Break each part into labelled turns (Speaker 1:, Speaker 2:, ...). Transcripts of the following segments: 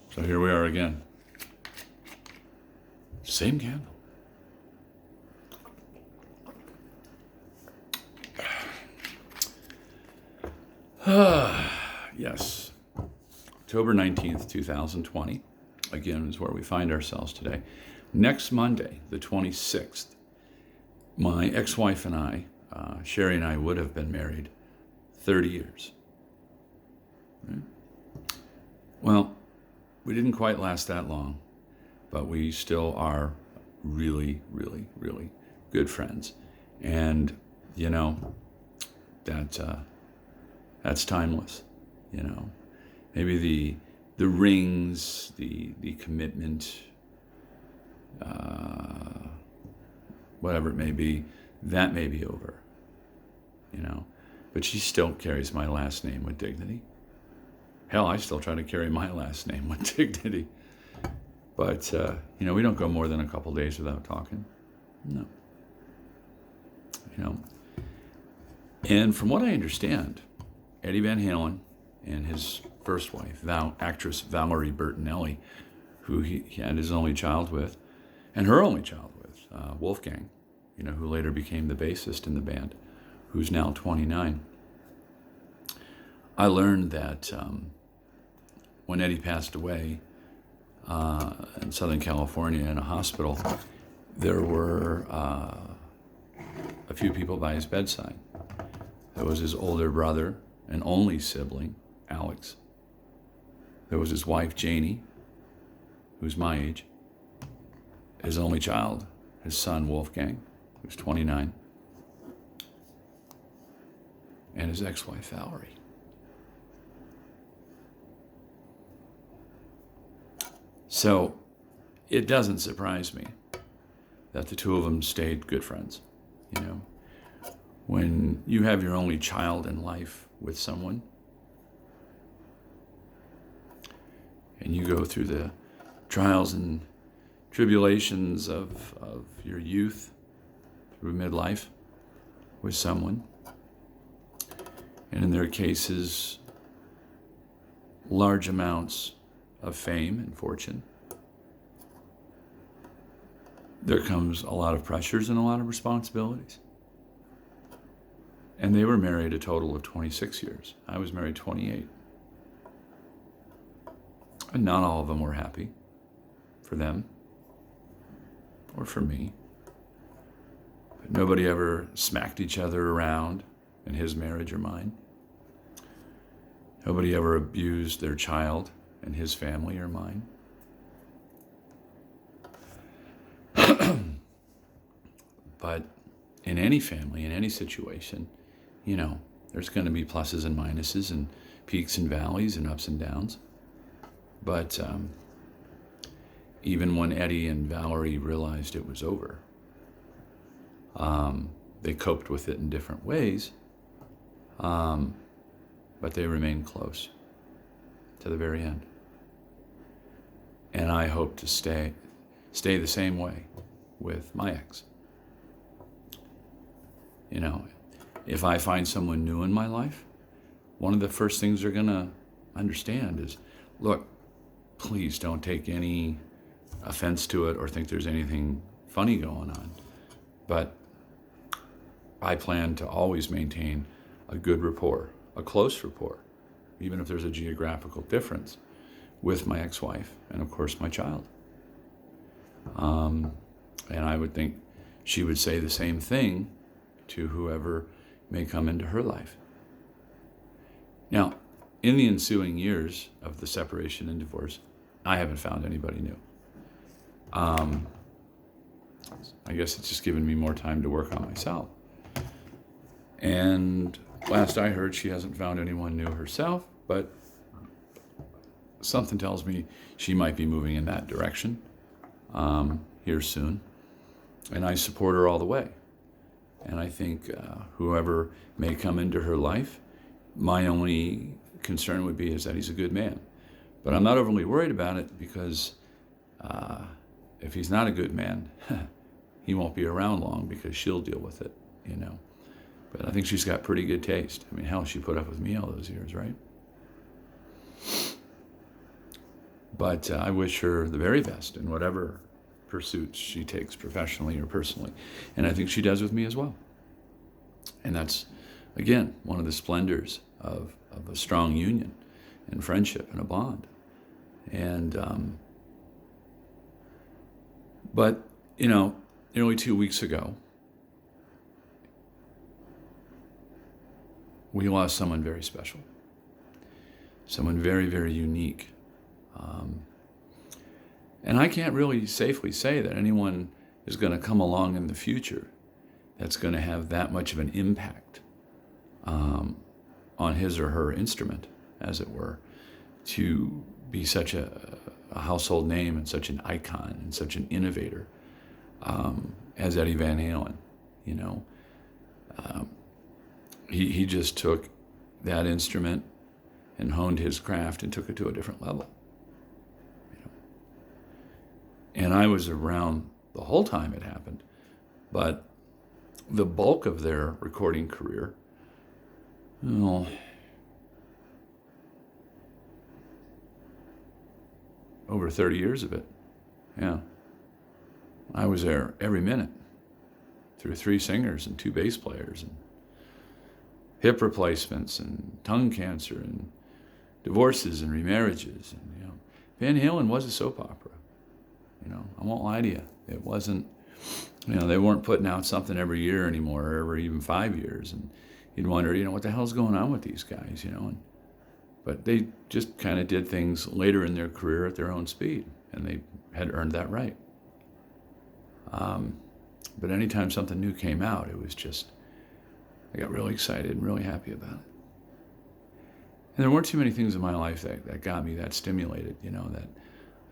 Speaker 1: So here we are again. Same candle. Yes. October 19th, 2020, again, is where we find ourselves today. Next Monday, the 26th, my ex-wife and I, Sherry and I, would have been married 30 years. Right? Well, we didn't quite last that long, but we still are really, really, really good friends. And, you know, that's timeless, you know. Maybe the rings, the commitment, whatever it may be, that may be over, you know. But she still carries my last name with dignity. Hell, I still try to carry my last name with dignity. But, you know, we don't go more than a couple days without talking. No. You know. And from what I understand, Eddie Van Halen and his first wife, actress Valerie Bertinelli, who he had his only child with, and her only child with, Wolfgang, you know, who later became the bassist in the band, who's now 29. I learned that when Eddie passed away in Southern California in a hospital, there were a few people by his bedside. There was his older brother and only sibling, Alex. There was his wife, Janie, who's my age. His only child, his son, Wolfgang, who's 29. And his ex-wife, Valerie. So it doesn't surprise me that the two of them stayed good friends, you know. When you have your only child in life with someone, and you go through the trials and tribulations of your youth through midlife with someone, and in their cases, large amounts of fame and fortune, there comes a lot of pressures and a lot of responsibilities. And they were married a total of 26 years. I was married 28. And not all of them were happy for them or for me. But nobody ever smacked each other around in his marriage or mine. Nobody ever abused their child in his family or mine. But in any family, in any situation, you know, there's going to be pluses and minuses and peaks and valleys and ups and downs. But even when Eddie and Valerie realized it was over, they coped with it in different ways, but they remained close to the very end. And I hope to stay the same way with my ex. You know, if I find someone new in my life, one of the first things they're going to understand is, look, please don't take any offense to it or think there's anything funny going on. But I plan to always maintain a good rapport, a close rapport, even if there's a geographical difference, with my ex-wife and, of course, my child. And I would think she would say the same thing to whoever may come into her life. Now, in the ensuing years of the separation and divorce, I haven't found anybody new. I guess it's just given me more time to work on myself. And last I heard, she hasn't found anyone new herself, but something tells me she might be moving in that direction here soon. And I support her all the way. And I think whoever may come into her life, my only concern would be is that he's a good man. But I'm not overly worried about it because if he's not a good man, he won't be around long because she'll deal with it, you know. But I think she's got pretty good taste. I mean, hell, she put up with me all those years, right? But I wish her the very best in whatever pursuits she takes professionally or personally. And I think she does with me as well. And that's, again, one of the splendors of a strong union and friendship and a bond. And, but, nearly 2 weeks ago, we lost someone very special, someone very, very unique. And I can't really safely say that anyone is going to come along in the future that's going to have that much of an impact on his or her instrument, as it were, to be such a household name and such an icon and such an innovator as Eddie Van Halen. He just took that instrument and honed his craft and took it to a different level. And I was around the whole time it happened, but the bulk of their recording career, over 30 years of it, yeah. I was there every minute through 3 singers and 2 bass players and hip replacements and tongue cancer and divorces and remarriages. And, Van Halen was a soap opera. I won't lie to you. It wasn't, they weren't putting out something every year anymore, or every even 5 years. And you'd wonder, what the hell's going on with these guys, But they just kind of did things later in their career at their own speed, and they had earned that right. But anytime something new came out, it was just, I got really excited and really happy about it. And there weren't too many things in my life that got me that stimulated,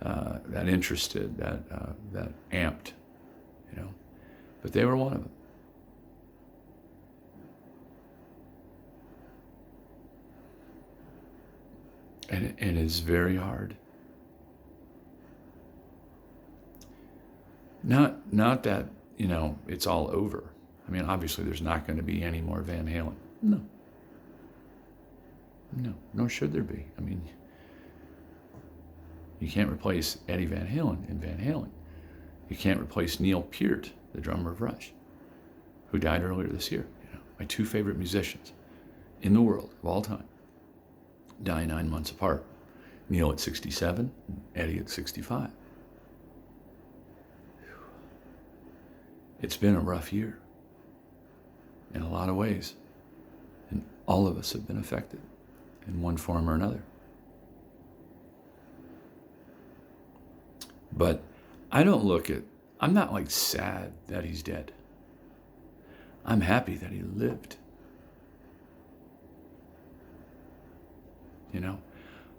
Speaker 1: that interested, that amped, But they were one of them. And it is very hard. Not that, it's all over. I mean, obviously there's not going to be any more Van Halen. No, nor should there be. I mean, you can't replace Eddie Van Halen in Van Halen. You can't replace Neil Peart, the drummer of Rush, who died earlier this year. My 2 favorite musicians in the world of all time die 9 months apart. Neil at 67, Eddie at 65. It's been a rough year in a lot of ways, and all of us have been affected in one form or another. But I'm not like sad that he's dead. I'm happy that he lived.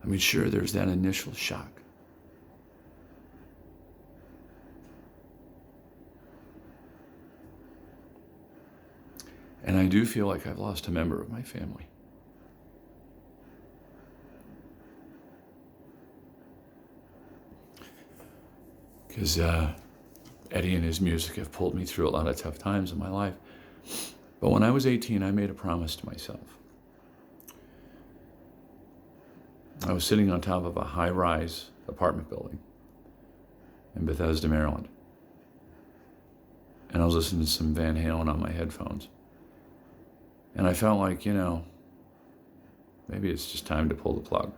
Speaker 1: I mean, sure, there's that initial shock. And I do feel like I've lost a member of my family. Because Eddie and his music have pulled me through a lot of tough times in my life. But when I was 18, I made a promise to myself. I was sitting on top of a high-rise apartment building in Bethesda, Maryland. And I was listening to some Van Halen on my headphones. And I felt like, maybe it's just time to pull the plug.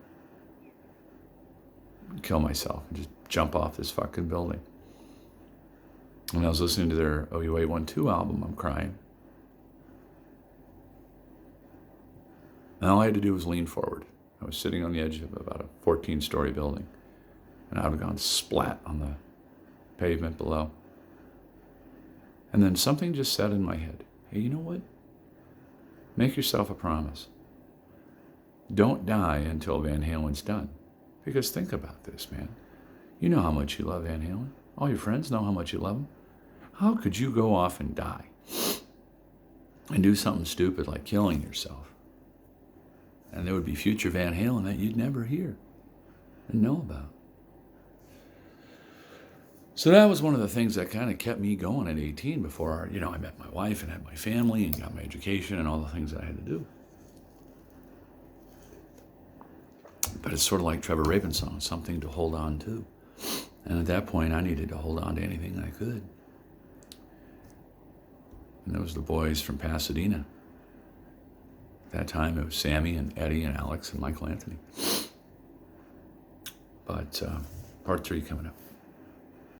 Speaker 1: Kill myself and just jump off this fucking building. And I was listening to their OU812 album, I'm crying. And all I had to do was lean forward. I was sitting on the edge of about a 14-story building, and I would have gone splat on the pavement below. And then something just said in my head, hey, you know what? Make yourself a promise. Don't die until Van Halen's done. Because think about this, man. You know how much you love Van Halen. All your friends know how much you love him. How could you go off and die and do something stupid like killing yourself? And there would be future Van Halen that you'd never hear and know about. So that was one of the things that kind of kept me going at 18 before, I met my wife and had my family and got my education and all the things that I had to do. But it's sort of like Trevor Rabin's song, something to hold on to. And at that point, I needed to hold on to anything I could. And those were the boys from Pasadena. At that time, it was Sammy and Eddie and Alex and Michael Anthony. But part 3 coming up.